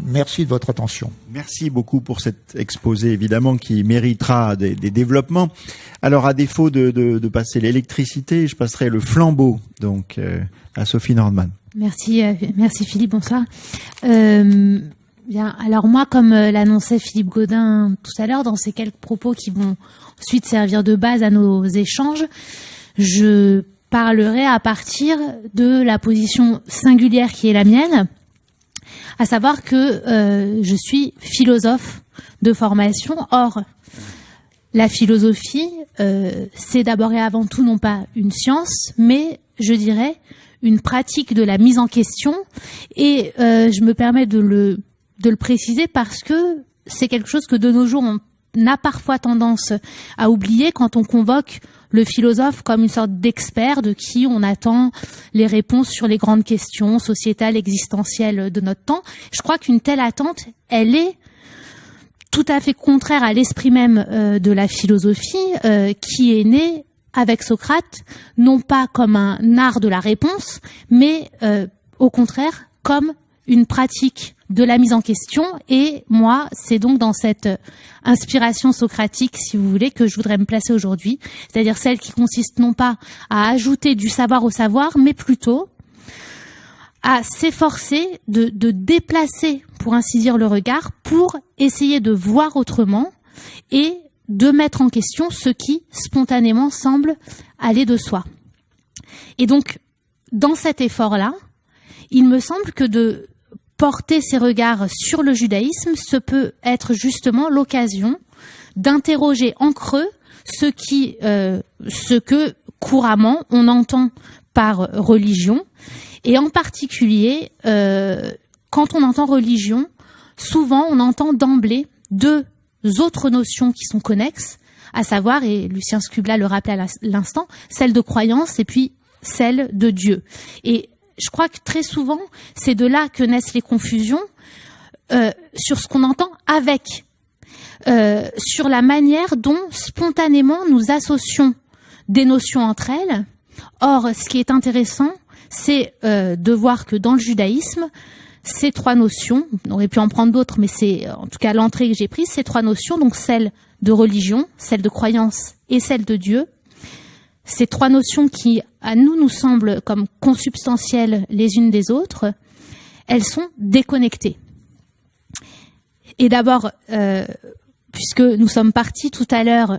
Merci de votre attention. Merci beaucoup pour cet exposé, évidemment, qui méritera des développements. Alors, à défaut de passer l'électricité, je passerai le flambeau, donc, à Sophie Nordman. Merci Philippe, bonsoir. Bien, alors moi, comme l'annonçait Philippe Gaudin tout à l'heure, dans ces quelques propos qui vont ensuite servir de base à nos échanges, je parlerai à partir de la position singulière qui est la mienne, à savoir que je suis philosophe de formation. Or, la philosophie, c'est d'abord et avant tout non pas une science, mais je dirais une pratique de la mise en question. Et je me permets de le préciser parce que c'est quelque chose que de nos jours on a parfois tendance à oublier quand on convoque le philosophe comme une sorte d'expert de qui on attend les réponses sur les grandes questions sociétales, existentielles de notre temps. Je crois qu'une telle attente, elle est tout à fait contraire à l'esprit même de la philosophie qui est née avec Socrate, non pas comme un art de la réponse, mais au contraire comme une pratique de la mise en question. Et moi, c'est donc dans cette inspiration socratique, si vous voulez, que je voudrais me placer aujourd'hui, c'est-à-dire celle qui consiste non pas à ajouter du savoir au savoir, mais plutôt à s'efforcer de déplacer, pour ainsi dire, le regard pour essayer de voir autrement et de mettre en question ce qui, spontanément, semble aller de soi. Et donc, dans cet effort-là, il me semble que de porter ses regards sur le judaïsme, ce peut être justement l'occasion d'interroger en creux ce que couramment on entend par religion. Et en particulier, quand on entend religion, souvent on entend d'emblée deux autres notions qui sont connexes, à savoir, et Lucien Scubla le rappelait à l'instant, celle de croyance et puis celle de Dieu. Et je crois que très souvent, c'est de là que naissent les confusions sur ce qu'on entend avec, sur la manière dont spontanément nous associons des notions entre elles. Or, ce qui est intéressant, c'est de voir que dans le judaïsme, ces trois notions, on aurait pu en prendre d'autres, mais c'est en tout cas l'entrée que j'ai prise, ces trois notions, donc celle de religion, celle de croyance et celle de Dieu, ces trois notions qui, à nous semblent comme consubstantielles les unes des autres, elles sont déconnectées. Et d'abord, puisque nous sommes partis tout à l'heure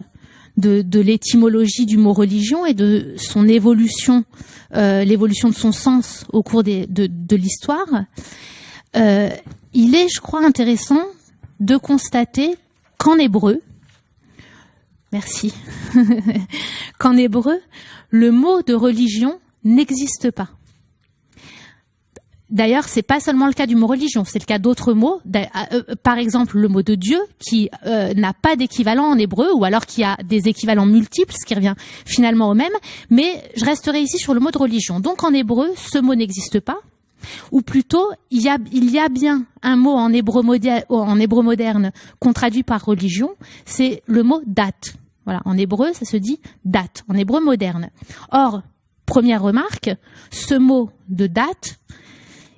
de l'étymologie du mot religion et de son évolution, l'évolution de son sens au cours de l'histoire, il est, je crois, intéressant de constater qu'en hébreu, merci, qu'en hébreu, le mot de religion n'existe pas. D'ailleurs, c'est pas seulement le cas du mot religion, c'est le cas d'autres mots. Par exemple, le mot de Dieu, qui n'a pas d'équivalent en hébreu, ou alors qui a des équivalents multiples, ce qui revient finalement au même. Mais je resterai ici sur le mot de religion. Donc en hébreu, ce mot n'existe pas. Ou plutôt, il y a bien un mot en hébreu moderne qu'on traduit par religion, c'est le mot date. Voilà, en hébreu, ça se dit date, en hébreu moderne. Or, première remarque, ce mot de date,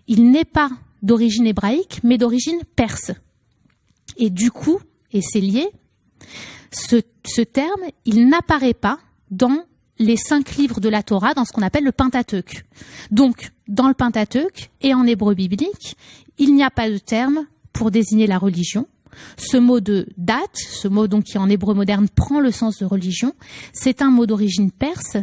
il n'est pas d'origine hébraïque, mais d'origine perse. Et du coup, et c'est lié, ce terme, il n'apparaît pas dans les 5 livres de la Torah, dans ce qu'on appelle le Pentateuque. Donc, dans le Pentateuque et en hébreu biblique, il n'y a pas de terme pour désigner la religion. Ce mot de date, ce mot donc qui en hébreu moderne prend le sens de religion, c'est un mot d'origine perse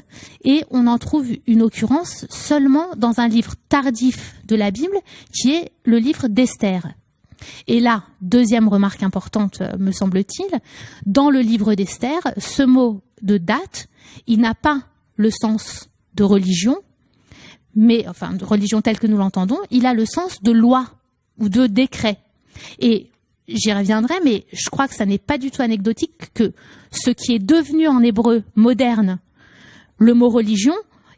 et on en trouve une occurrence seulement dans un livre tardif de la Bible qui est le livre d'Esther. Et là, deuxième remarque importante, me semble-t-il, dans le livre d'Esther, ce mot de date, il n'a pas le sens de religion, mais enfin de religion telle que nous l'entendons, il a le sens de loi ou de décret. Et j'y reviendrai, mais je crois que ça n'est pas du tout anecdotique que ce qui est devenu en hébreu moderne le mot religion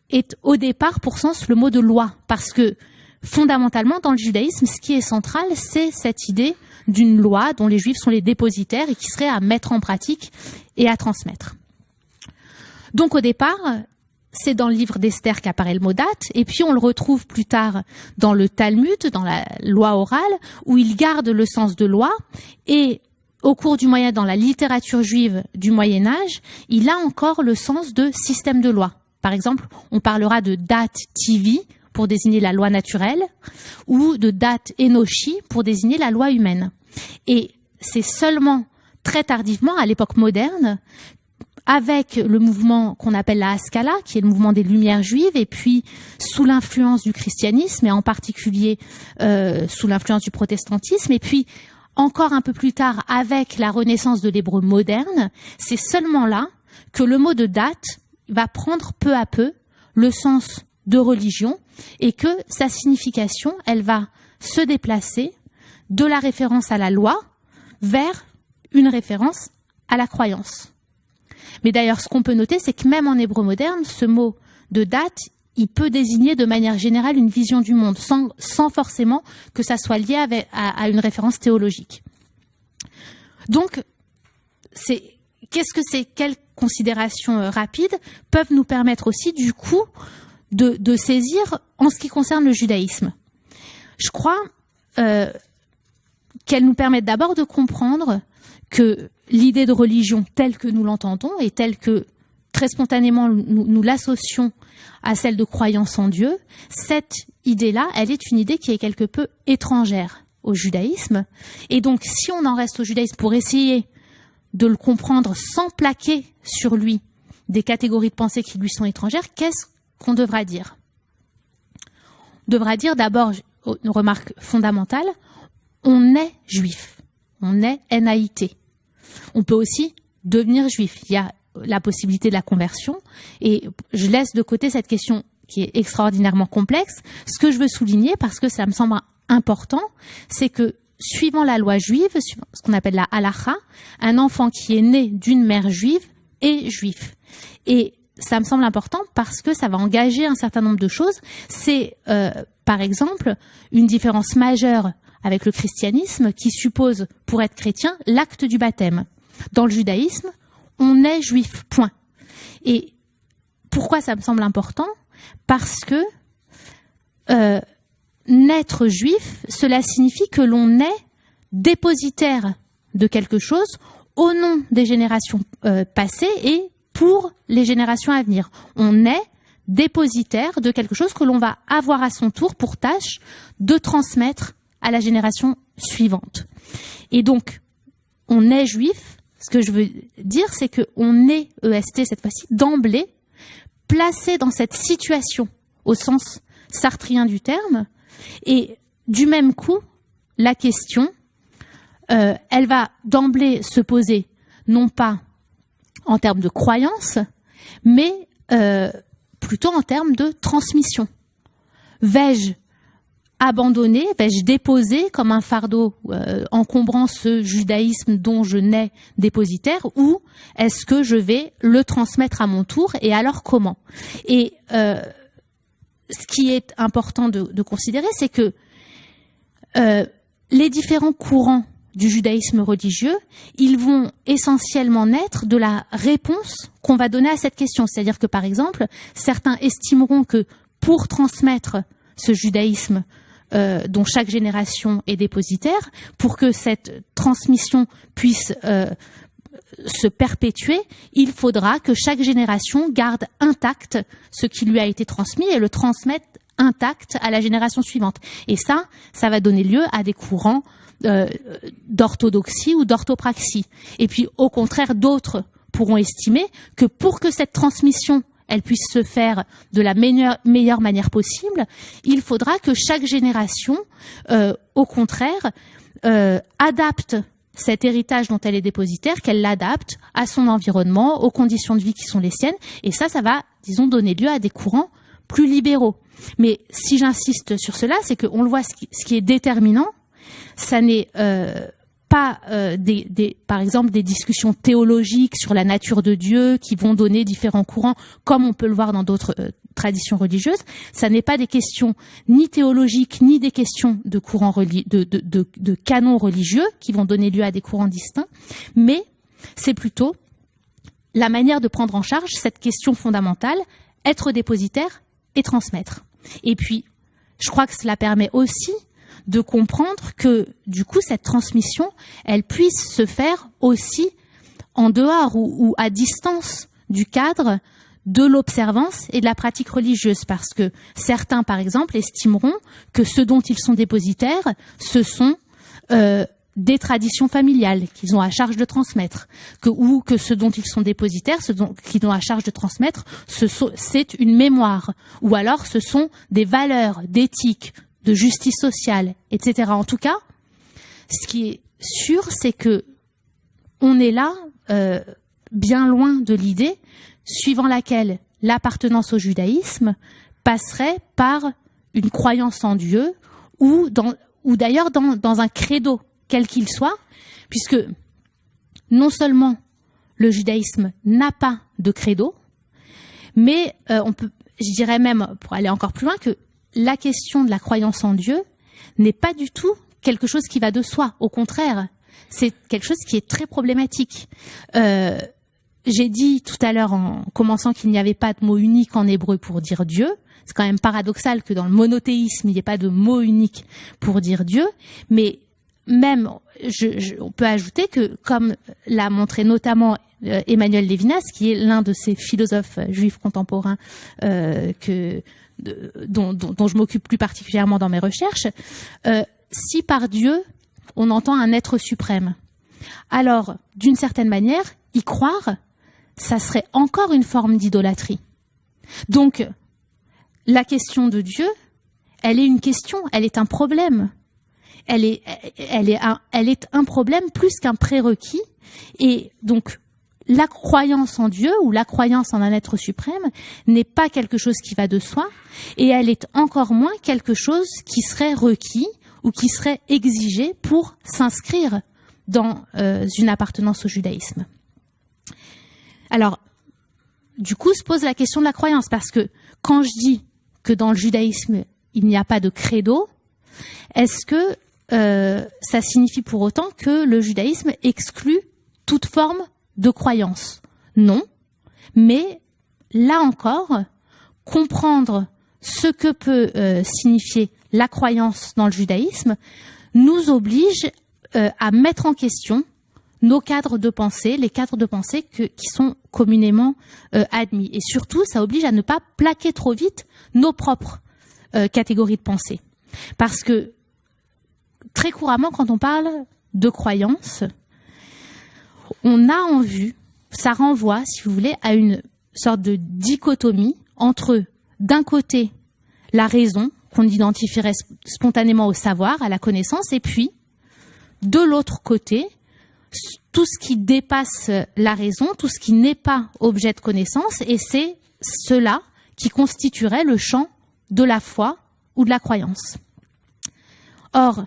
est au départ pour sens le mot de loi. Parce que fondamentalement, dans le judaïsme, ce qui est central, c'est cette idée d'une loi dont les juifs sont les dépositaires et qui serait à mettre en pratique et à transmettre. Donc au départ, c'est dans le livre d'Esther qu'apparaît le mot date, et puis on le retrouve plus tard dans le Talmud, dans la loi orale, où il garde le sens de loi, et au cours du dans la littérature juive du Moyen-Âge, il a encore le sens de système de loi. Par exemple, on parlera de date tivi pour désigner la loi naturelle, ou de date enoshi pour désigner la loi humaine. Et c'est seulement très tardivement, à l'époque moderne, avec le mouvement qu'on appelle la Haskalah, qui est le mouvement des Lumières juives, et puis sous l'influence du christianisme, et en particulier sous l'influence du protestantisme, et puis encore un peu plus tard avec la renaissance de l'hébreu moderne, c'est seulement là que le mot de date va prendre peu à peu le sens de religion, et que sa signification, elle va se déplacer de la référence à la loi vers une référence à la croyance. Mais d'ailleurs, ce qu'on peut noter, c'est que même en hébreu moderne, ce mot de date, il peut désigner de manière générale une vision du monde, sans forcément que ça soit lié à une référence théologique. Donc, qu'est-ce que ces quelques considérations rapides peuvent nous permettre aussi, du coup, de saisir en ce qui concerne le judaïsme. Je crois qu'elles nous permettent d'abord de comprendre que l'idée de religion telle que nous l'entendons et telle que très spontanément nous l'associons à celle de croyance en Dieu, cette idée-là, elle est une idée qui est quelque peu étrangère au judaïsme. Et donc, si on en reste au judaïsme pour essayer de le comprendre sans plaquer sur lui des catégories de pensée qui lui sont étrangères, qu'est-ce qu'on devra dire? On devra dire d'abord, une remarque fondamentale, on est juif, on est NAIT. On peut aussi devenir juif. Il y a la possibilité de la conversion, et je laisse de côté cette question qui est extraordinairement complexe. Ce que je veux souligner, parce que ça me semble important, c'est que suivant la loi juive, ce qu'on appelle la halacha, un enfant qui est né d'une mère juive est juif. Et ça me semble important parce que ça va engager un certain nombre de choses. C'est, par exemple, une différence majeure avec le christianisme qui suppose, pour être chrétien, l'acte du baptême. Dans le judaïsme, on est juif, point. Et pourquoi ça me semble important? Parce que naître juif, cela signifie que l'on est dépositaire de quelque chose au nom des générations passées et pour les générations à venir. On est dépositaire de quelque chose que l'on va avoir à son tour pour tâche de transmettre à la génération suivante. Et donc, on est juif. Ce que je veux dire, c'est qu'on est EST cette fois-ci d'emblée placé dans cette situation au sens sartrien du terme. Et du même coup, la question, elle va d'emblée se poser non pas en termes de croyance, mais plutôt en termes de transmission. Vais-je abandonner, vais-je déposer comme un fardeau encombrant ce judaïsme dont je n'ai dépositaire, ou est-ce que je vais le transmettre à mon tour, et alors comment? Et ce qui est important de considérer, c'est que les différents courants du judaïsme religieux, ils vont essentiellement naître de la réponse qu'on va donner à cette question. C'est-à-dire que, par exemple, certains estimeront que pour transmettre ce judaïsme dont chaque génération est dépositaire, pour que cette transmission puisse se perpétuer, il faudra que chaque génération garde intact ce qui lui a été transmis et le transmette intact à la génération suivante. Et ça va donner lieu à des courants d'orthodoxie ou d'orthopraxie. Et puis, au contraire, d'autres pourront estimer que pour que cette transmission elle puisse se faire de la meilleure manière possible, il faudra que chaque génération, au contraire, adapte cet héritage dont elle est dépositaire, qu'elle l'adapte à son environnement, aux conditions de vie qui sont les siennes. Et ça va, disons, donner lieu à des courants plus libéraux. Mais si j'insiste sur cela, c'est qu'on le voit, ce qui est déterminant, ça n'est pas par exemple des discussions théologiques sur la nature de Dieu qui vont donner différents courants, comme on peut le voir dans d'autres traditions religieuses. Ça n'est pas des questions ni théologiques ni des questions de courants de canons religieux qui vont donner lieu à des courants distincts, mais c'est plutôt la manière de prendre en charge cette question fondamentale: être dépositaire et transmettre. Et puis, je crois que cela permet aussi de comprendre que, du coup, cette transmission, elle puisse se faire aussi en dehors ou à distance du cadre de l'observance et de la pratique religieuse. Parce que certains, par exemple, estimeront que ce dont ils sont dépositaires, ce sont des traditions familiales qu'ils ont à charge de transmettre, ou que ce dont ils sont dépositaires, qu'ils ont à charge de transmettre, c'est une mémoire, ou alors ce sont des valeurs d'éthique, de justice sociale, etc. En tout cas, ce qui est sûr, c'est que on est là bien loin de l'idée suivant laquelle l'appartenance au judaïsme passerait par une croyance en Dieu ou d'ailleurs dans un credo quel qu'il soit, puisque non seulement le judaïsme n'a pas de credo, mais je dirais même, pour aller encore plus loin, que la question de la croyance en Dieu n'est pas du tout quelque chose qui va de soi. Au contraire, c'est quelque chose qui est très problématique. J'ai dit tout à l'heure en commençant qu'il n'y avait pas de mot unique en hébreu pour dire Dieu. C'est quand même paradoxal que dans le monothéisme, il n'y ait pas de mot unique pour dire Dieu, mais même, on peut ajouter que, comme l'a montré notamment Emmanuel Levinas, qui est l'un de ces philosophes juifs contemporains dont je m'occupe plus particulièrement dans mes recherches, si par Dieu, on entend un être suprême, alors, d'une certaine manière, y croire, ça serait encore une forme d'idolâtrie. Donc, la question de Dieu, elle est une question, elle est un problème. Elle est un problème plus qu'un prérequis. Et donc, la croyance en Dieu ou la croyance en un être suprême n'est pas quelque chose qui va de soi, et elle est encore moins quelque chose qui serait requis ou qui serait exigé pour s'inscrire dans une appartenance au judaïsme. Alors, du coup, se pose la question de la croyance, parce que quand je dis que dans le judaïsme, il n'y a pas de credo, est-ce que ça signifie pour autant que le judaïsme exclut toute forme de croyance? Non, mais là encore, comprendre ce que peut signifier la croyance dans le judaïsme nous oblige à mettre en question nos cadres de pensée, les cadres de pensée qui sont communément admis. Et surtout, ça oblige à ne pas plaquer trop vite nos propres catégories de pensée. Parce que très couramment, quand on parle de croyance, on a en vue, ça renvoie, si vous voulez, à une sorte de dichotomie entre, d'un côté, la raison, qu'on identifierait spontanément au savoir, à la connaissance, et puis, de l'autre côté, tout ce qui dépasse la raison, tout ce qui n'est pas objet de connaissance, et c'est cela qui constituerait le champ de la foi ou de la croyance. Or,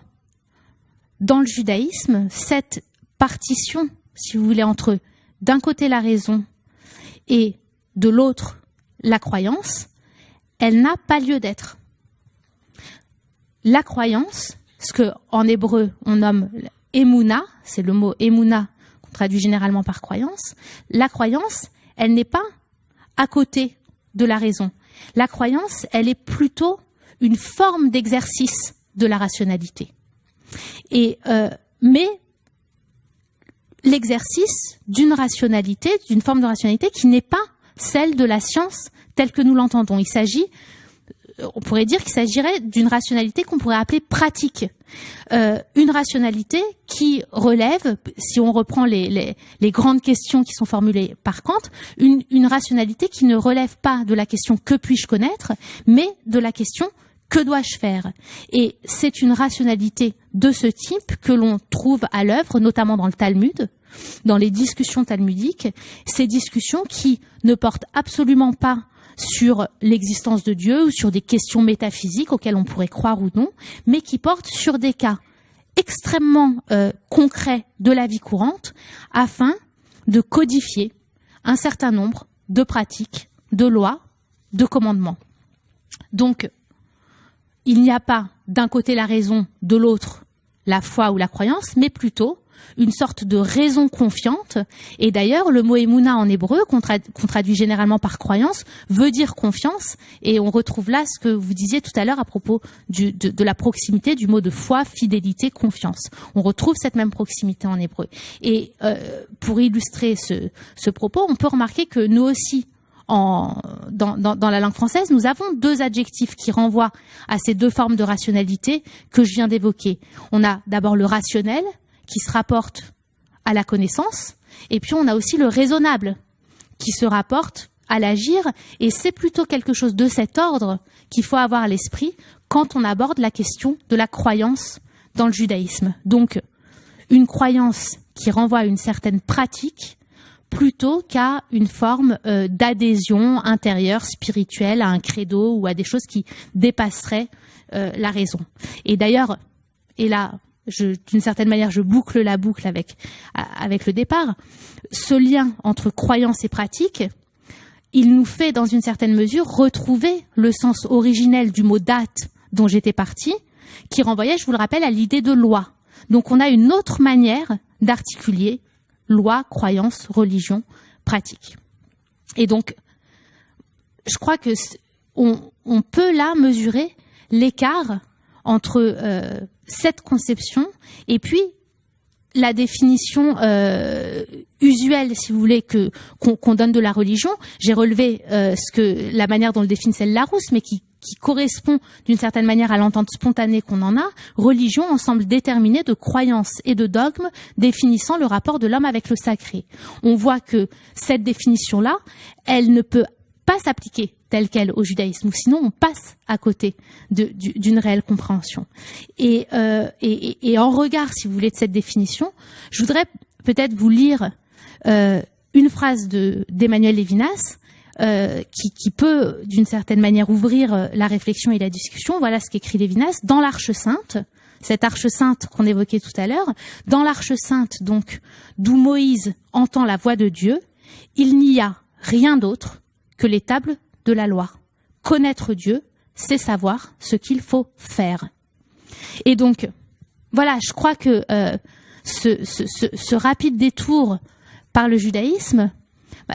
dans le judaïsme, cette partition, si vous voulez, entre d'un côté la raison et de l'autre la croyance, elle n'a pas lieu d'être. La croyance, ce que en hébreu on nomme émouna, c'est le mot émouna qu'on traduit généralement par croyance, la croyance, elle n'est pas à côté de la raison. La croyance, elle est plutôt une forme d'exercice de la rationalité. Mais l'exercice d'une rationalité, d'une forme de rationalité qui n'est pas celle de la science telle que nous l'entendons. Il s'agit, on pourrait dire qu'il s'agirait d'une rationalité qu'on pourrait appeler pratique. Une rationalité qui relève, si on reprend les grandes questions qui sont formulées par Kant, une rationalité qui ne relève pas de la question « que puis-je connaître ?», mais de la question « que dois-je faire ?» Et c'est une rationalité de ce type que l'on trouve à l'œuvre, notamment dans le Talmud, dans les discussions talmudiques, ces discussions qui ne portent absolument pas sur l'existence de Dieu ou sur des questions métaphysiques auxquelles on pourrait croire ou non, mais qui portent sur des cas extrêmement concrets de la vie courante afin de codifier un certain nombre de pratiques, de lois, de commandements. Donc, il n'y a pas d'un côté la raison, de l'autre la foi ou la croyance, mais plutôt une sorte de raison confiante. Et d'ailleurs, le mot émouna en hébreu, qu'on traduit généralement par croyance, veut dire confiance. Et on retrouve là ce que vous disiez tout à l'heure à propos de la proximité du mot de foi, fidélité, confiance. On retrouve cette même proximité en hébreu. Et pour illustrer ce propos, on peut remarquer que nous aussi, dans la langue française, nous avons deux adjectifs qui renvoient à ces deux formes de rationalité que je viens d'évoquer. On a d'abord le rationnel, qui se rapporte à la connaissance, et puis on a aussi le raisonnable, qui se rapporte à l'agir, et c'est plutôt quelque chose de cet ordre qu'il faut avoir à l'esprit quand on aborde la question de la croyance dans le judaïsme. Donc, une croyance qui renvoie à une certaine pratique, plutôt qu'à une forme d'adhésion intérieure, spirituelle, à un credo ou à des choses qui dépasseraient la raison. Et d'ailleurs, et là, d'une certaine manière, je boucle la boucle avec le départ, ce lien entre croyance et pratique, il nous fait, dans une certaine mesure, retrouver le sens originel du mot date dont j'étais partie, qui renvoyait, je vous le rappelle, à l'idée de loi. Donc on a une autre manière d'articuler loi, croyance, religion, pratique. Et donc, je crois que on peut là mesurer l'écart entre cette conception et puis la définition usuelle, si vous voulez, qu'on donne de la religion. J'ai relevé la manière dont le définissait le Larousse, mais qui correspond d'une certaine manière à l'entente spontanée qu'on en a. Religion, ensemble déterminé de croyances et de dogmes définissant le rapport de l'homme avec le sacré. On voit que cette définition-là, elle ne peut pas s'appliquer telle qu'elle au judaïsme, ou sinon on passe à côté d'une réelle compréhension. Et en regard, si vous voulez, de cette définition, je voudrais peut-être vous lire une phrase d'Emmanuel Levinas, qui peut, d'une certaine manière, ouvrir la réflexion et la discussion. Voilà ce qu'écrit Levinas dans l'Arche Sainte, cette Arche Sainte qu'on évoquait tout à l'heure. Dans l'Arche Sainte, donc, d'où Moïse entend la voix de Dieu, il n'y a rien d'autre que les tables de la loi. Connaître Dieu, c'est savoir ce qu'il faut faire. Et donc, voilà, je crois que ce rapide détour par le judaïsme,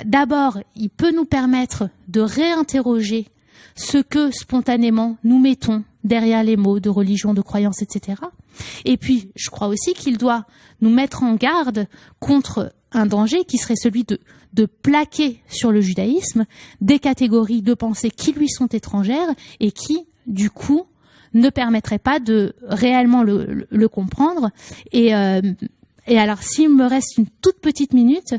d'abord, il peut nous permettre de réinterroger ce que spontanément nous mettons derrière les mots de religion, de croyance, etc. Et puis, je crois aussi qu'il doit nous mettre en garde contre un danger qui serait celui de plaquer sur le judaïsme des catégories de pensée qui lui sont étrangères et qui, du coup, ne permettraient pas de réellement le comprendre. Et alors, s'il me reste une toute petite minute,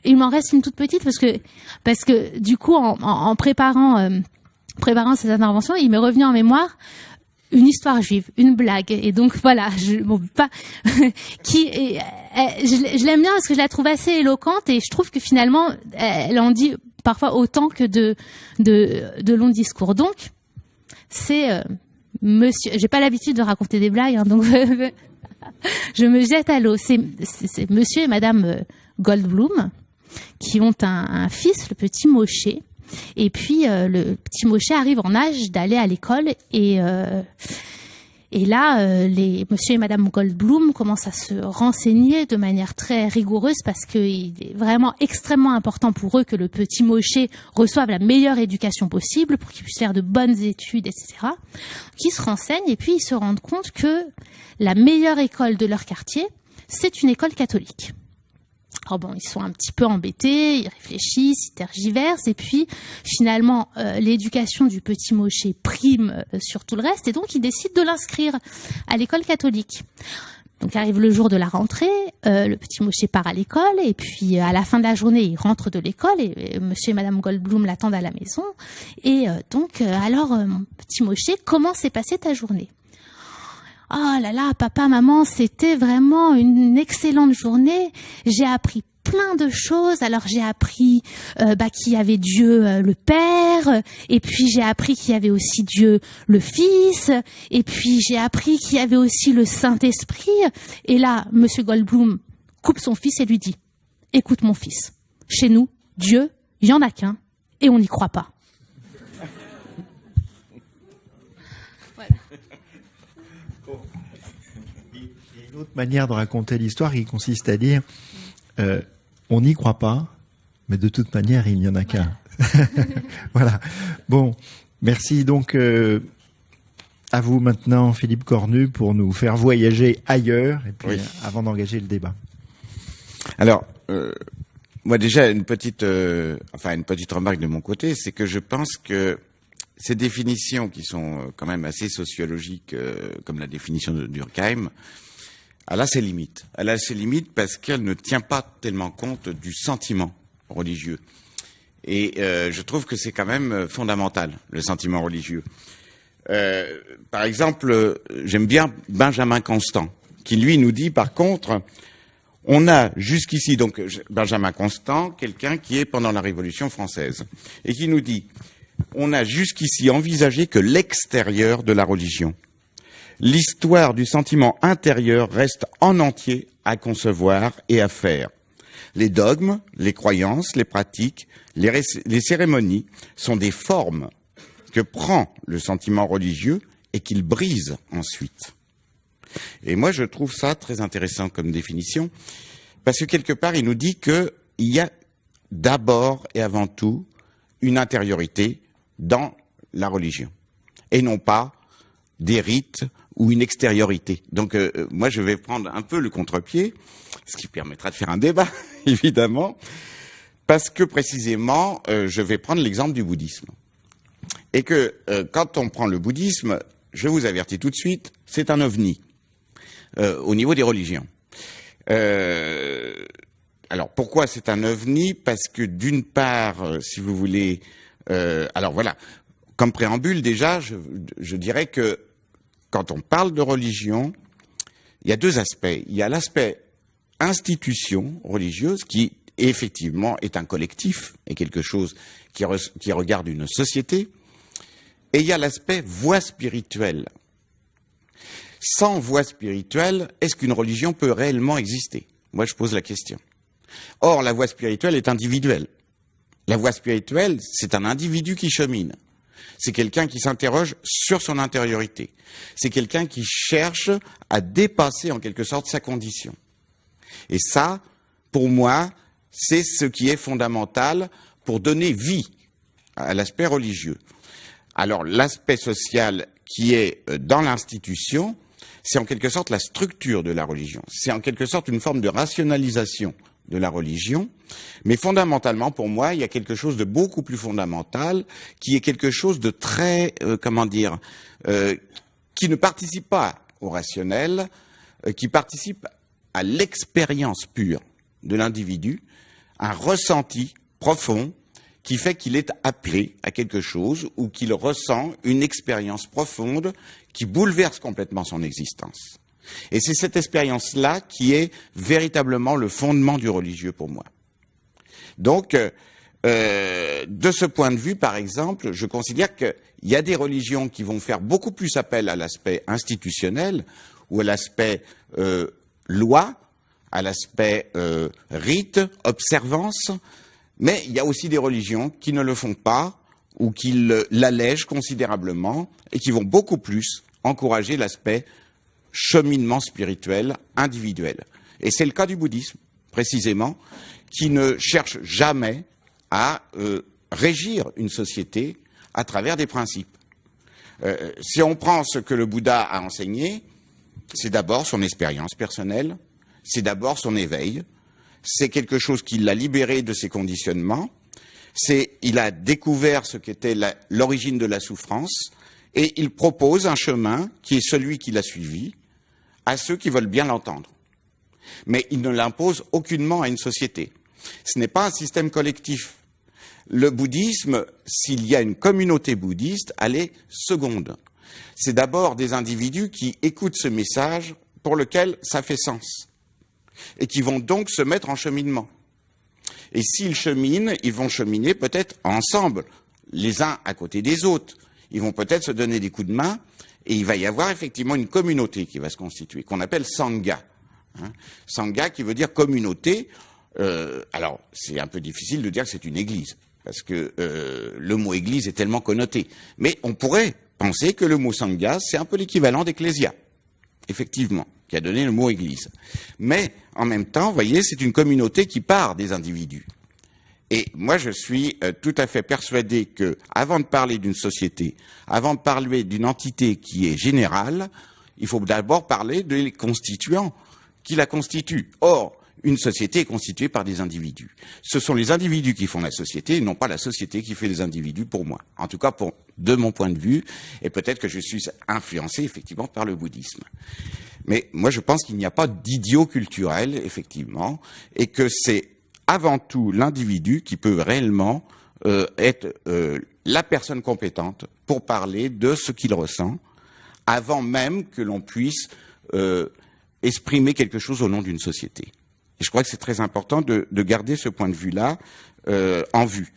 il m'en reste une toute petite parce que du coup, en préparant cette intervention, il m'est revenu en mémoire une histoire juive, une blague. Et donc voilà, je l'aime bien parce que je la trouve assez éloquente et je trouve que finalement, elle en dit parfois autant que de longs discours. Donc, c'est monsieur, j'ai pas l'habitude de raconter des blagues, hein, donc je me jette à l'eau. C'est monsieur et madame Goldblum qui ont un fils, le petit Moshe. Et puis le petit Moshe arrive en âge d'aller à l'école et là monsieur et madame Goldblum commencent à se renseigner de manière très rigoureuse parce qu'il est vraiment extrêmement important pour eux que le petit Moshe reçoive la meilleure éducation possible pour qu'il puisse faire de bonnes études, etc. Qui se renseignent et puis ils se rendent compte que la meilleure école de leur quartier, c'est une école catholique. Alors bon, ils sont un petit peu embêtés, ils réfléchissent, ils tergiversent, et puis finalement, l'éducation du petit Moshe prime sur tout le reste, et donc ils décident de l'inscrire à l'école catholique. Donc arrive le jour de la rentrée, le petit Moshe part à l'école, et puis à la fin de la journée, il rentre de l'école, et monsieur et madame Goldblum l'attendent à la maison. Et donc, alors, mon petit Moshe, comment s'est passée ta journée ? Oh là là, papa, maman, c'était vraiment une excellente journée. J'ai appris plein de choses. Alors j'ai appris qu'il y avait Dieu le Père, et puis j'ai appris qu'il y avait aussi Dieu le Fils, et puis j'ai appris qu'il y avait aussi le Saint-Esprit. Et là, monsieur Goldblum coupe son fils et lui dit: écoute mon fils, chez nous, Dieu, il y en a qu'un, et on n'y croit pas. Voilà. Une autre manière de raconter l'histoire qui consiste à dire on n'y croit pas, mais de toute manière, il n'y en a qu'un. Voilà. Bon, merci donc à vous maintenant, Philippe Cornu, pour nous faire voyager ailleurs, et puis avant d'engager le débat. Alors, moi déjà une petite remarque de mon côté, c'est que je pense que ces définitions qui sont quand même assez sociologiques, comme la définition de Durkheim, elle a ses limites. Elle a ses limites parce qu'elle ne tient pas tellement compte du sentiment religieux. Et je trouve que c'est quand même fondamental, le sentiment religieux. Par exemple, j'aime bien Benjamin Constant, qui lui nous dit par contre, on a jusqu'ici, donc Benjamin Constant, quelqu'un qui est pendant la Révolution française, et qui nous dit, on a jusqu'ici envisagé que l'extérieur de la religion. L'histoire du sentiment intérieur reste en entier à concevoir et à faire. Les dogmes, les croyances, les pratiques, les cérémonies sont des formes que prend le sentiment religieux et qu'il brise ensuite. Et moi, je trouve ça très intéressant comme définition, parce que quelque part, il nous dit qu'il y a d'abord et avant tout une intériorité dans la religion, et non pas des rites ou une extériorité. Donc, moi, je vais prendre un peu le contre-pied, ce qui permettra de faire un débat, évidemment, parce que précisément, je vais prendre l'exemple du bouddhisme. Et que quand on prend le bouddhisme, je vous avertis tout de suite, c'est un ovni au niveau des religions. Alors pourquoi c'est un ovni? Parce que d'une part, si vous voulez, alors voilà, comme préambule déjà, je dirais que quand on parle de religion, il y a deux aspects. Il y a l'aspect institution religieuse qui effectivement est un collectif et quelque chose qui regarde une société. Et il y a l'aspect voie spirituelle. Sans voie spirituelle, est-ce qu'une religion peut réellement exister? Moi, je pose la question. Or, la voie spirituelle est individuelle. La voie spirituelle, c'est un individu qui chemine. C'est quelqu'un qui s'interroge sur son intériorité. C'est quelqu'un qui cherche à dépasser en quelque sorte sa condition. Et ça, pour moi, c'est ce qui est fondamental pour donner vie à l'aspect religieux. Alors, l'aspect social qui est dans l'institution, c'est en quelque sorte la structure de la religion. C'est en quelque sorte une forme de rationalisation de la religion. Mais fondamentalement, pour moi, il y a quelque chose de beaucoup plus fondamental, qui est quelque chose de très, qui ne participe pas au rationnel, qui participe à l'expérience pure de l'individu, un ressenti profond, qui fait qu'il est appelé à quelque chose ou qu'il ressent une expérience profonde qui bouleverse complètement son existence. Et c'est cette expérience-là qui est véritablement le fondement du religieux pour moi. Donc, de ce point de vue, par exemple, je considère qu'il y a des religions qui vont faire beaucoup plus appel à l'aspect institutionnel ou à l'aspect loi, à l'aspect rite, observance, mais il y a aussi des religions qui ne le font pas ou qui l'allègent considérablement et qui vont beaucoup plus encourager l'aspect cheminement spirituel individuel. Et c'est le cas du bouddhisme, précisément, qui ne cherche jamais à régir une société à travers des principes. Si on prend ce que le Bouddha a enseigné, c'est d'abord son expérience personnelle, c'est d'abord son éveil, c'est quelque chose qui l'a libéré de ses conditionnements, il a découvert ce qu'était l'origine de la souffrance, et il propose un chemin qui est celui qu'il a suivi à ceux qui veulent bien l'entendre. Mais il ne l'impose aucunement à une société. Ce n'est pas un système collectif. Le bouddhisme, s'il y a une communauté bouddhiste, elle est seconde. C'est d'abord des individus qui écoutent ce message pour lequel ça fait sens et qui vont donc se mettre en cheminement. Et s'ils cheminent, ils vont cheminer peut-être ensemble, les uns à côté des autres. Ils vont peut-être se donner des coups de main et il va y avoir effectivement une communauté qui va se constituer, qu'on appelle Sangha. Sangha qui veut dire communauté. Alors, c'est un peu difficile de dire que c'est une église, parce que le mot église est tellement connoté. Mais on pourrait penser que le mot Sangha, c'est un peu l'équivalent d'ecclésia, effectivement. qui a donné le mot Église. Mais en même temps, vous voyez, c'est une communauté qui part des individus. Et moi, je suis tout à fait persuadé que, avant de parler d'une société, avant de parler d'une entité qui est générale, il faut d'abord parler des constituants qui la constituent. Or, une société est constituée par des individus. Ce sont les individus qui font la société et non pas la société qui fait les individus pour moi. En tout cas, de mon point de vue, et peut-être que je suis influencé effectivement par le bouddhisme. Mais moi, je pense qu'il n'y a pas d'idiot culturel, effectivement, et que c'est avant tout l'individu qui peut réellement être la personne compétente pour parler de ce qu'il ressent, avant même que l'on puisse exprimer quelque chose au nom d'une société. Et je crois que c'est très important de garder ce point de vue-là en vue.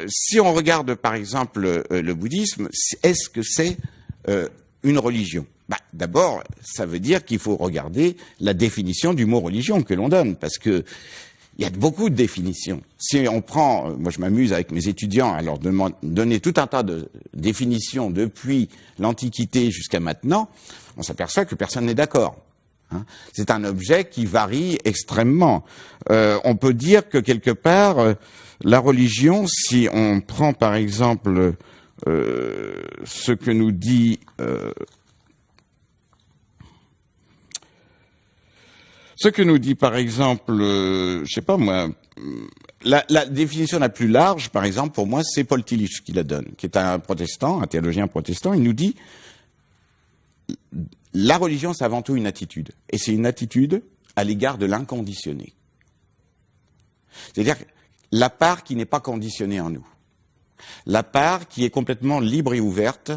Si on regarde par exemple le bouddhisme, est-ce que c'est une religion? D'abord, ça veut dire qu'il faut regarder la définition du mot religion que l'on donne, parce que il y a beaucoup de définitions. Si on prend, moi je m'amuse avec mes étudiants à leur donner tout un tas de définitions depuis l'Antiquité jusqu'à maintenant, on s'aperçoit que personne n'est d'accord. C'est un objet qui varie extrêmement. On peut dire que quelque part, la religion, si on prend par exemple ce que nous dit par exemple, je sais pas moi, la définition la plus large, par exemple, pour moi, c'est Paul Tillich qui la donne, qui est un protestant, un théologien protestant. Il nous dit la religion, c'est avant tout une attitude. Et c'est une attitude à l'égard de l'inconditionné. C'est-à-dire la part qui n'est pas conditionnée en nous. La part qui est complètement libre et ouverte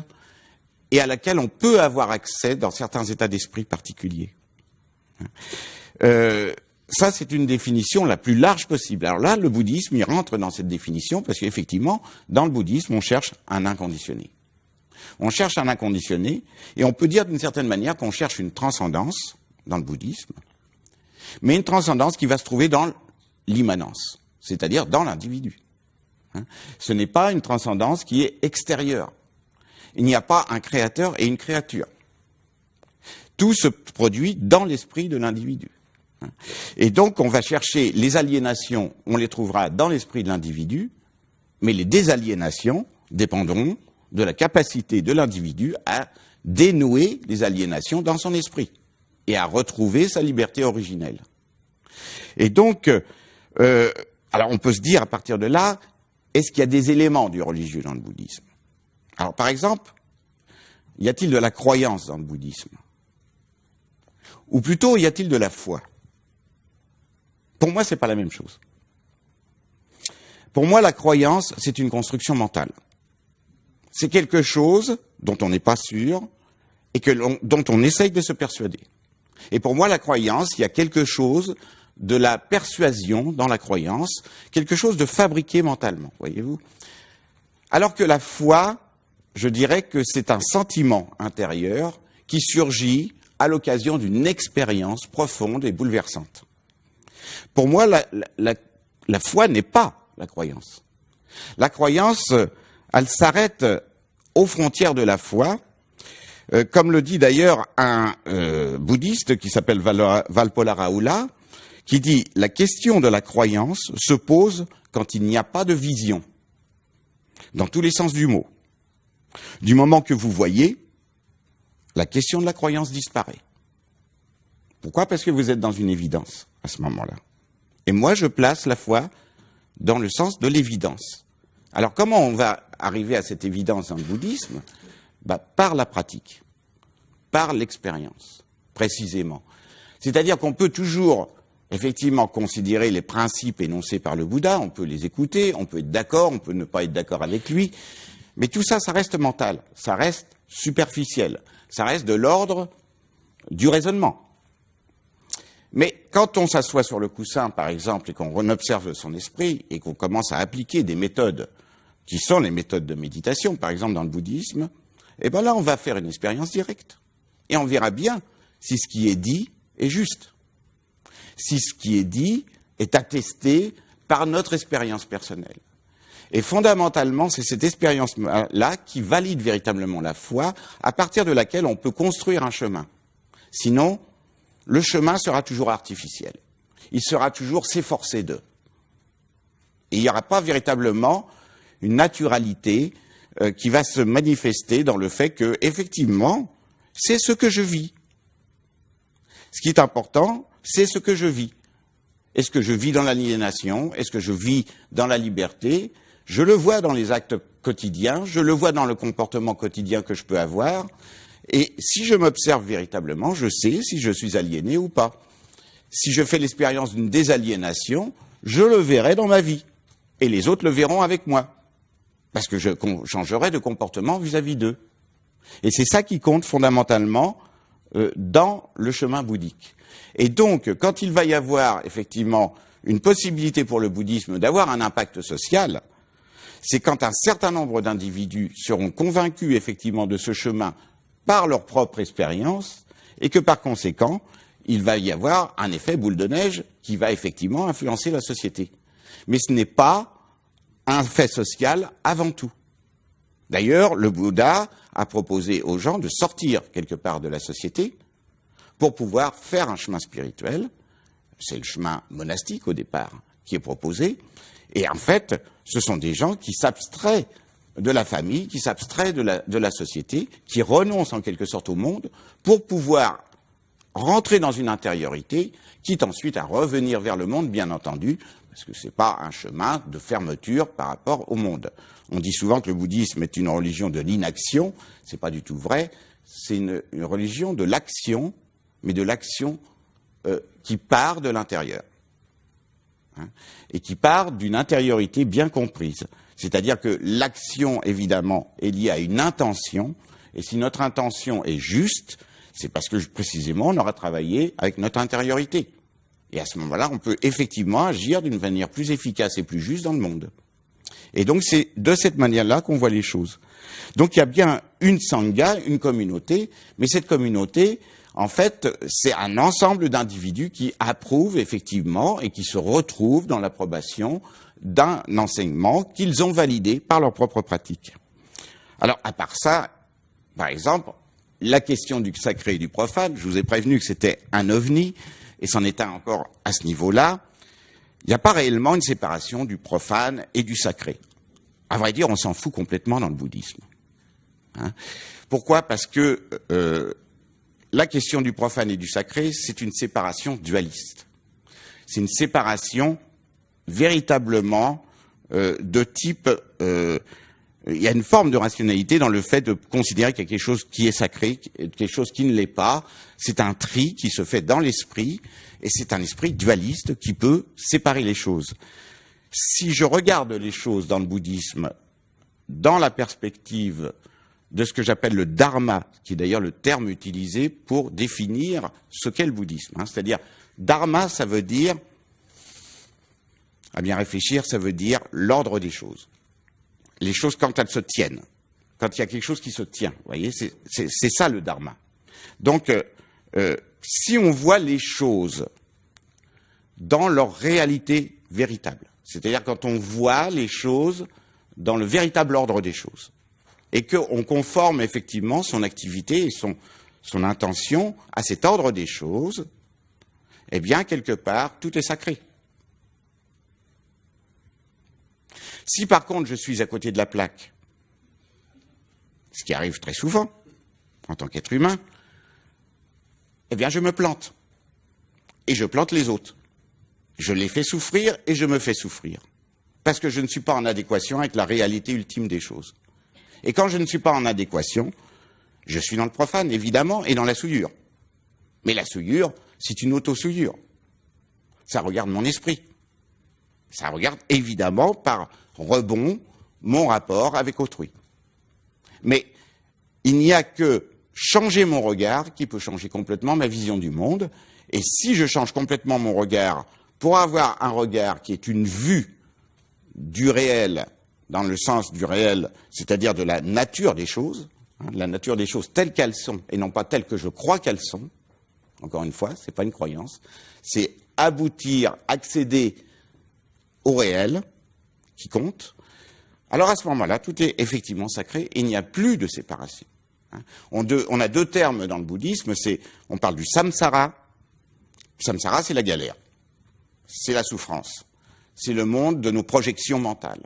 et à laquelle on peut avoir accès dans certains états d'esprit particuliers. Ça, c'est une définition la plus large possible. Alors là, le bouddhisme, il rentre dans cette définition parce qu'effectivement, dans le bouddhisme, on cherche un inconditionné. On cherche un inconditionné, et on peut dire d'une certaine manière qu'on cherche une transcendance dans le bouddhisme, mais une transcendance qui va se trouver dans l'immanence, c'est-à-dire dans l'individu. Ce n'est pas une transcendance qui est extérieure. Il n'y a pas un créateur et une créature. Tout se produit dans l'esprit de l'individu. Et donc, on va chercher les aliénations, on les trouvera dans l'esprit de l'individu, mais les désaliénations dépendront de la capacité de l'individu à dénouer les aliénations dans son esprit et à retrouver sa liberté originelle. Et donc, alors on peut se dire à partir de là, est-ce qu'il y a des éléments du religieux dans le bouddhisme? Alors par exemple, y a-t-il de la croyance dans le bouddhisme? Ou plutôt, y a-t-il de la foi? Pour moi, c'est pas la même chose. Pour moi, la croyance, c'est une construction mentale. C'est quelque chose dont on n'est pas sûr et dont on essaye de se persuader. Et pour moi, la croyance, il y a quelque chose de la persuasion dans la croyance, quelque chose de fabriqué mentalement, voyez-vous. Alors que la foi, je dirais que c'est un sentiment intérieur qui surgit à l'occasion d'une expérience profonde et bouleversante. Pour moi, la foi n'est pas la croyance. La croyance, elle s'arrête aux frontières de la foi, comme le dit d'ailleurs un bouddhiste qui s'appelle Valpola-Raoula, qui dit « La question de la croyance se pose quand il n'y a pas de vision, dans tous les sens du mot. Du moment que vous voyez, la question de la croyance disparaît. » Pourquoi? Parce que vous êtes dans une évidence à ce moment-là. Et moi, je place la foi dans le sens de l'évidence. Alors, comment on va arriver à cette évidence dans le bouddhisme? Par la pratique, par l'expérience, précisément. C'est-à-dire qu'on peut toujours, effectivement, considérer les principes énoncés par le Bouddha, on peut les écouter, on peut être d'accord, on peut ne pas être d'accord avec lui, mais tout ça, ça reste mental, ça reste superficiel, ça reste de l'ordre du raisonnement. Mais quand on s'assoit sur le coussin, par exemple, et qu'on observe son esprit, et qu'on commence à appliquer des méthodes qui sont les méthodes de méditation, par exemple dans le bouddhisme, et bien là, on va faire une expérience directe. Et on verra bien si ce qui est dit est juste. Si ce qui est dit est attesté par notre expérience personnelle. Et fondamentalement, c'est cette expérience-là qui valide véritablement la foi, à partir de laquelle on peut construire un chemin. Sinon, le chemin sera toujours artificiel. Il sera toujours s'efforcer d'eux. Et il n'y aura pas véritablement une naturalité qui va se manifester dans le fait que, effectivement, c'est ce que je vis. Ce qui est important, c'est ce que je vis. Est-ce que je vis dans l'aliénation? Est-ce que je vis dans la liberté? Je le vois dans les actes quotidiens, je le vois dans le comportement quotidien que je peux avoir. Et si je m'observe véritablement, je sais si je suis aliéné ou pas. Si je fais l'expérience d'une désaliénation, je le verrai dans ma vie. Et les autres le verront avec moi. Parce que je changerai de comportement vis-à-vis d'eux. Et c'est ça qui compte fondamentalement dans le chemin bouddhique. Et donc, quand il va y avoir effectivement une possibilité pour le bouddhisme d'avoir un impact social, c'est quand un certain nombre d'individus seront convaincus effectivement de ce chemin par leur propre expérience, et que par conséquent, il va y avoir un effet boule de neige qui va effectivement influencer la société. Mais ce n'est pas un fait social avant tout. D'ailleurs, le Bouddha a proposé aux gens de sortir quelque part de la société pour pouvoir faire un chemin spirituel. C'est le chemin monastique au départ qui est proposé. Et en fait, ce sont des gens qui s'abstraient de la famille, qui s'abstraient de la société, qui renoncent en quelque sorte au monde pour pouvoir rentrer dans une intériorité, quitte ensuite à revenir vers le monde, bien entendu, parce que ce n'est pas un chemin de fermeture par rapport au monde. On dit souvent que le bouddhisme est une religion de l'inaction, c'est pas du tout vrai, c'est une religion de l'action, mais de l'action qui part de l'intérieur, hein, et qui part d'une intériorité bien comprise. C'est-à-dire que l'action, évidemment, est liée à une intention, et si notre intention est juste, c'est parce que, précisément, on aura travaillé avec notre intériorité. Et à ce moment-là, on peut effectivement agir d'une manière plus efficace et plus juste dans le monde. Et donc, c'est de cette manière-là qu'on voit les choses. Donc, il y a bien une sangha, une communauté, mais cette communauté, en fait, c'est un ensemble d'individus qui approuvent effectivement et qui se retrouvent dans l'approbation d'un enseignement qu'ils ont validé par leur propre pratique. Alors, à part ça, par exemple, la question du sacré et du profane, je vous ai prévenu que c'était un ovni, et c'en est un encore à ce niveau-là. Il n'y a pas réellement une séparation du profane et du sacré. À vrai dire, on s'en fout complètement dans le bouddhisme. Hein? Pourquoi? Parce que la question du profane et du sacré, c'est une séparation dualiste. C'est une séparation véritablement de type... il y a une forme de rationalité dans le fait de considérer qu'il y a quelque chose qui est sacré, quelque chose qui ne l'est pas. C'est un tri qui se fait dans l'esprit, et c'est un esprit dualiste qui peut séparer les choses. Si je regarde les choses dans le bouddhisme, dans la perspective de ce que j'appelle le dharma, qui est d'ailleurs le terme utilisé pour définir ce qu'est le bouddhisme, hein, c'est-à-dire, dharma, ça veut dire, à bien réfléchir, ça veut dire l'ordre des choses. Les choses quand elles se tiennent, quand il y a quelque chose qui se tient, vous voyez, c'est ça le dharma. Donc, si on voit les choses dans leur réalité véritable, c'est-à-dire quand on voit les choses dans le véritable ordre des choses, et qu'on conforme effectivement son activité et son intention à cet ordre des choses, eh bien, quelque part, tout est sacré. Si par contre je suis à côté de la plaque, ce qui arrive très souvent en tant qu'être humain, eh bien je me plante. Et je plante les autres. Je les fais souffrir et je me fais souffrir. Parce que je ne suis pas en adéquation avec la réalité ultime des choses. Et quand je ne suis pas en adéquation, je suis dans le profane, évidemment, et dans la souillure. Mais la souillure, c'est une auto-souillure. Ça regarde mon esprit. Ça regarde évidemment par rebond mon rapport avec autrui. Mais il n'y a que changer mon regard qui peut changer complètement ma vision du monde. Et si je change complètement mon regard pour avoir un regard qui est une vue du réel, dans le sens du réel, c'est-à-dire de la nature des choses, hein, la nature des choses telles qu'elles sont et non pas telles que je crois qu'elles sont, encore une fois, c'est pas une croyance, c'est aboutir, accéder au réel qui compte, alors à ce moment-là, tout est effectivement sacré et il n'y a plus de séparation. On a deux termes dans le bouddhisme, on parle du samsara Samsara, c'est la galère. C'est la souffrance. C'est le monde de nos projections mentales.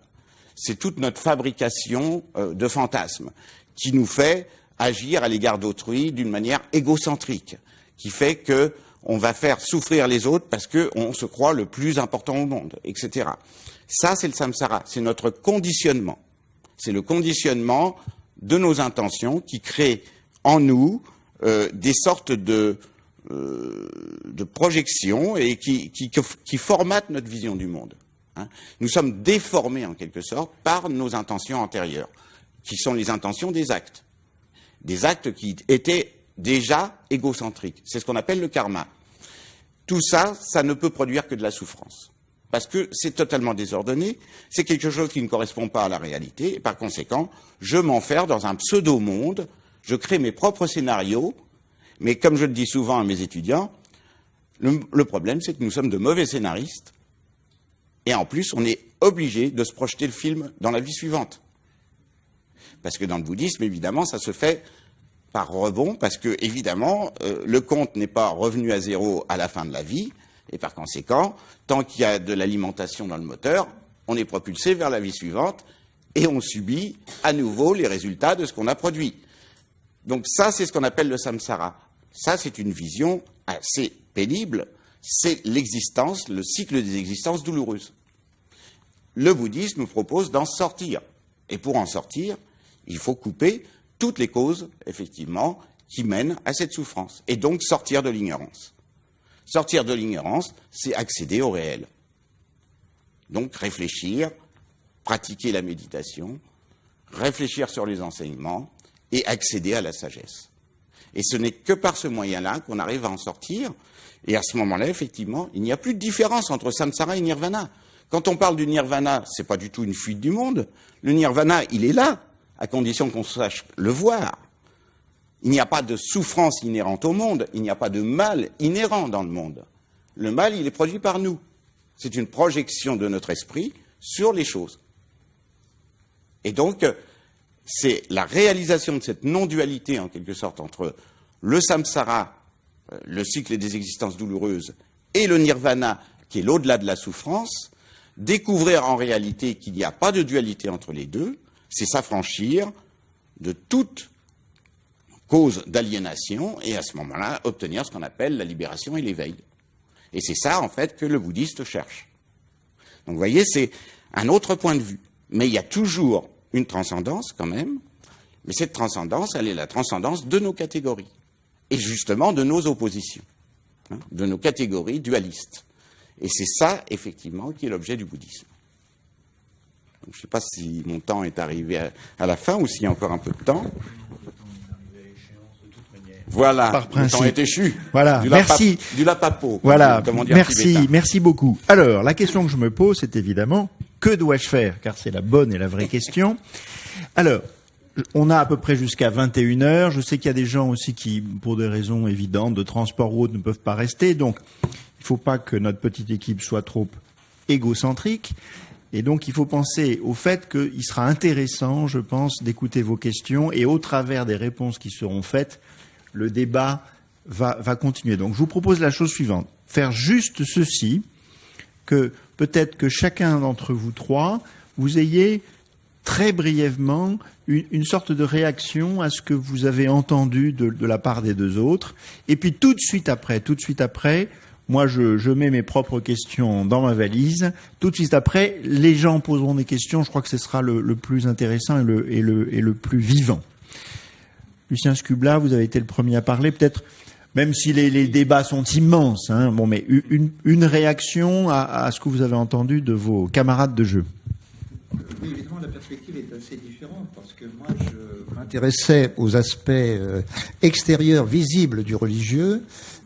C'est toute notre fabrication de fantasmes qui nous fait agir à l'égard d'autrui d'une manière égocentrique, qui fait que on va faire souffrir les autres parce qu'on se croit le plus important au monde, etc. Ça, c'est le samsara, c'est notre conditionnement. C'est le conditionnement de nos intentions qui crée en nous des sortes de projections et qui formatent notre vision du monde. Hein. Nous sommes déformés en quelque sorte par nos intentions antérieures, qui sont les intentions des actes qui étaient déjà égocentriques. C'est ce qu'on appelle le karma. Tout ça, ça ne peut produire que de la souffrance. Parce que c'est totalement désordonné, c'est quelque chose qui ne correspond pas à la réalité, et par conséquent, je m'enferme dans un pseudo-monde, je crée mes propres scénarios, mais comme je le dis souvent à mes étudiants, le problème, c'est que nous sommes de mauvais scénaristes, et en plus, on est obligé de se projeter le film dans la vie suivante. Parce que dans le bouddhisme, évidemment, ça se fait par rebond, parce que, évidemment, le compte n'est pas revenu à zéro à la fin de la vie, et par conséquent, tant qu'il y a de l'alimentation dans le moteur, on est propulsé vers la vie suivante, et on subit à nouveau les résultats de ce qu'on a produit. Donc ça, c'est ce qu'on appelle le samsara. Ça, c'est une vision assez pénible, c'est l'existence, le cycle des existences douloureuses. Le bouddhisme nous propose d'en sortir, et pour en sortir, il faut couper toutes les causes, effectivement, qui mènent à cette souffrance, et donc sortir de l'ignorance. Sortir de l'ignorance, c'est accéder au réel. Donc réfléchir, pratiquer la méditation, réfléchir sur les enseignements et accéder à la sagesse. Et ce n'est que par ce moyen-là qu'on arrive à en sortir, et à ce moment-là, effectivement, il n'y a plus de différence entre samsara et nirvana. Quand on parle du nirvana, c'est pas du tout une fuite du monde. Le nirvana, il est là, à condition qu'on sache le voir. Il n'y a pas de souffrance inhérente au monde, il n'y a pas de mal inhérent dans le monde. Le mal, il est produit par nous. C'est une projection de notre esprit sur les choses. Et donc, c'est la réalisation de cette non-dualité, en quelque sorte, entre le samsara, le cycle des existences douloureuses, et le nirvana, qui est l'au-delà de la souffrance, découvrir en réalité qu'il n'y a pas de dualité entre les deux, c'est s'affranchir de toute cause d'aliénation et à ce moment-là obtenir ce qu'on appelle la libération et l'éveil. Et c'est ça en fait que le bouddhiste cherche. Donc vous voyez, c'est un autre point de vue. Mais il y a toujours une transcendance quand même, mais cette transcendance, elle est la transcendance de nos catégories et justement de nos oppositions, hein, de nos catégories dualistes. Et c'est ça effectivement qui est l'objet du bouddhisme. Donc, je ne sais pas si mon temps est arrivé à la fin ou s'il y a encore un peu de temps. Voilà, par principe. Le temps est échu. Voilà, merci. Du lapapo. Voilà, merci, merci beaucoup. Alors, la question que je me pose, c'est évidemment, que dois-je faire? Car c'est la bonne et la vraie question. Alors, on a à peu près jusqu'à 21h. Je sais qu'il y a des gens aussi qui, pour des raisons évidentes, de transport ou autre, ne peuvent pas rester. Donc, il ne faut pas que notre petite équipe soit trop égocentrique. Et donc, il faut penser au fait qu'il sera intéressant, je pense, d'écouter vos questions et au travers des réponses qui seront faites, le débat va continuer. Donc, je vous propose la chose suivante. Faire juste ceci, que peut-être que chacun d'entre vous trois, vous ayez très brièvement une sorte de réaction à ce que vous avez entendu de la part des deux autres. Et puis, tout de suite après, moi, je mets mes propres questions dans ma valise. Tout de suite après, les gens poseront des questions. Je crois que ce sera le plus intéressant et le plus vivant. Lucien Scubla, vous avez été le premier à parler. Peut-être, même si les débats sont immenses, hein, bon, mais une réaction à ce que vous avez entendu de vos camarades de jeu. Oui, évidemment, la perspective est assez différente parce que moi, je m'intéressais aux aspects extérieurs, visibles du religieux.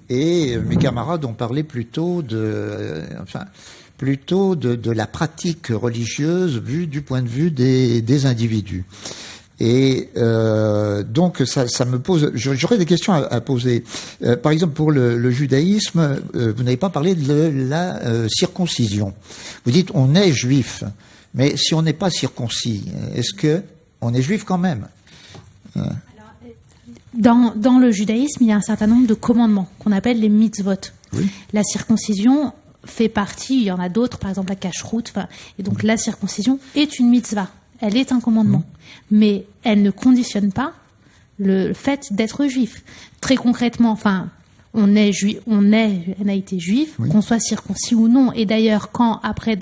Et mes camarades ont parlé plutôt de la pratique religieuse vue du point de vue des individus. Et donc ça me pose, j'aurais des questions à poser. Par exemple, pour le judaïsme, vous n'avez pas parlé de la circoncision. Vous dites on est juif, mais si on n'est pas circoncis, est-ce que on est juif quand même? Dans le judaïsme, il y a un certain nombre de commandements qu'on appelle les mitzvot. Oui. La circoncision fait partie, il y en a d'autres, par exemple la cacheroute, et donc la circoncision est une mitzvah, elle est un commandement, mais elle ne conditionne pas le fait d'être juif. Très concrètement, on a été juif, qu'on soit circoncis ou non. Et d'ailleurs, quand après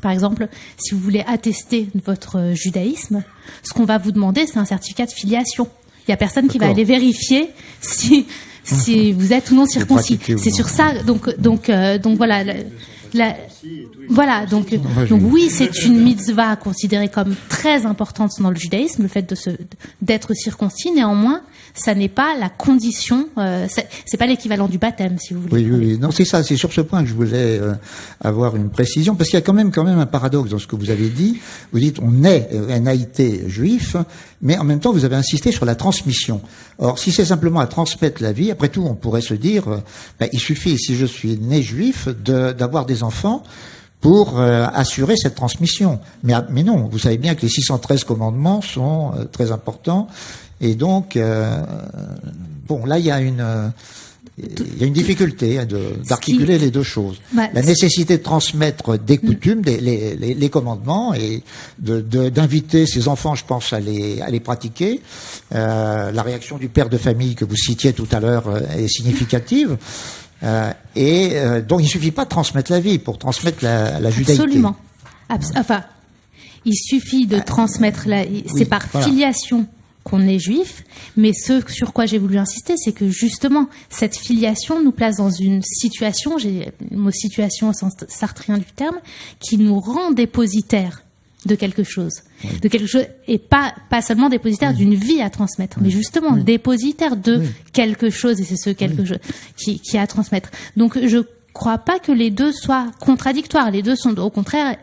par exemple, si vous voulez attester votre judaïsme, ce qu'on va vous demander, c'est un certificat de filiation. Il y a personne qui va aller vérifier si vous êtes ou non circoncis. C'est sur ça. Donc voilà. Voilà, donc oui, c'est une mitzvah considérée comme très importante dans le judaïsme, le fait d'être circoncis. Néanmoins, ça n'est pas la condition, c'est pas l'équivalent du baptême, si vous voulez. Oui. Non, c'est ça, c'est sur ce point que je voulais avoir une précision, parce qu'il y a quand même un paradoxe dans ce que vous avez dit. Vous dites, on a été juif, mais en même temps, vous avez insisté sur la transmission. Or, si c'est simplement à transmettre la vie, après tout, on pourrait se dire, il suffit, si je suis né juif, d'avoir des enfants pour assurer cette transmission. Mais non, vous savez bien que les 613 commandements sont très importants. Et donc, là, il y a une difficulté d'articuler les deux choses. La nécessité de transmettre des coutumes, les commandements, et d'inviter ses enfants, je pense, à les pratiquer. La réaction du père de famille que vous citiez tout à l'heure est significative. Donc, il suffit pas de transmettre la vie pour transmettre la judaïté. Absolument. Il suffit de transmettre c'est par filiation qu'on est juif, mais ce sur quoi j'ai voulu insister, c'est que justement, cette filiation nous place dans une situation, j'ai le mot situation au sens sartrien du terme, qui nous rend dépositaires de quelque chose. Et pas seulement dépositaire d'une vie à transmettre, mais justement dépositaire de quelque chose, et c'est ce quelque chose qui a à transmettre. Donc je crois pas que les deux soient contradictoires. Les deux sont au contraire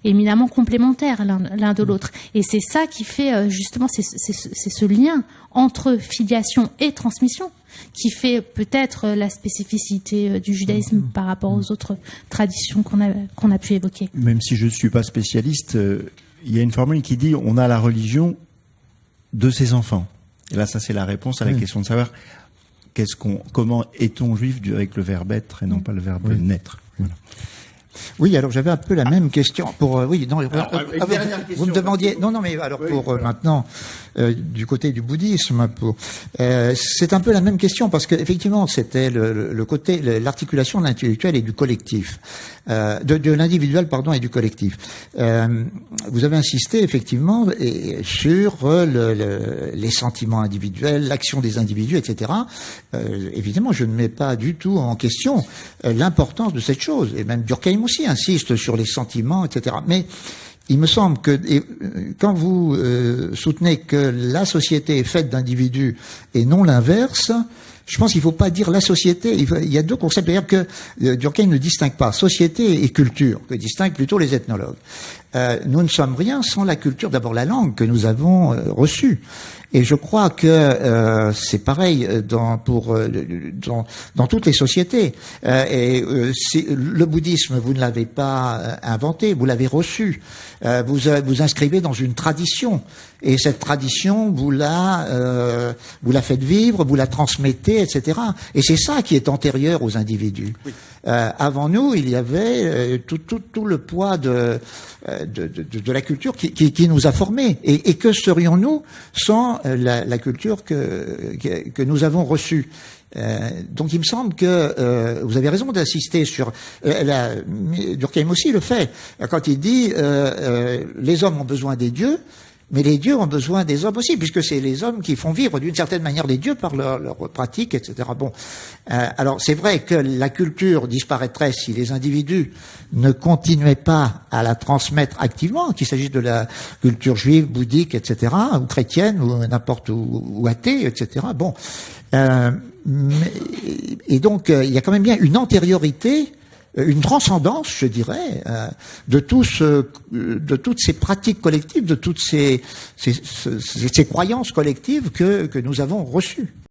éminemment complémentaires l'un de l'autre. Et c'est ça qui fait justement c'est ce lien entre filiation et transmission qui fait peut-être la spécificité du judaïsme par rapport aux autres traditions qu'on a pu évoquer. Même si je ne suis pas spécialiste, il y a une formule qui dit on a la religion de ses enfants. Et là, ça c'est la réponse à la question de savoir comment est-on juif avec le verbe être et non pas le verbe naître. Voilà. Oui, alors j'avais un peu la même question vous me demandiez mais alors pour maintenant du côté du bouddhisme c'est un peu la même question parce que effectivement c'était le côté l'articulation de l'intellectuel et du collectif de l'individuel et du collectif. Vous avez insisté effectivement sur les sentiments individuels, l'action des individus, etc. Évidemment, je ne mets pas du tout en question l'importance de cette chose, et même Durkheim aussi insiste sur les sentiments, etc. Mais il me semble que quand vous soutenez que la société est faite d'individus et non l'inverse, je pense qu'il ne faut pas dire la société. Il y a deux concepts. D'ailleurs que Durkheim ne distingue pas société et culture, que distinguent plutôt les ethnologues. Nous ne sommes rien sans la culture, d'abord la langue que nous avons reçue. Et je crois que c'est pareil dans toutes les sociétés. Le bouddhisme, vous ne l'avez pas inventé, vous l'avez reçu. Vous inscrivez dans une tradition, et cette tradition vous la faites vivre, vous la transmettez, etc. Et c'est ça qui est antérieur aux individus. Oui. Avant nous, il y avait tout le poids de la culture qui nous a formés. Et que serions-nous sans la culture que nous avons reçue? Donc il me semble que vous avez raison d'insister sur Durkheim aussi le fait quand il dit les hommes ont besoin des dieux, mais les dieux ont besoin des hommes aussi, puisque c'est les hommes qui font vivre d'une certaine manière les dieux par leur pratique, etc. Bon, alors c'est vrai que la culture disparaîtrait si les individus ne continuaient pas à la transmettre activement, qu'il s'agisse de la culture juive, bouddhique, etc., ou chrétienne, ou n'importe ou athée, etc. Bon, et donc il y a quand même bien une antériorité, une transcendance, je dirais, de toutes ces pratiques collectives, de toutes ces croyances collectives que nous avons reçues.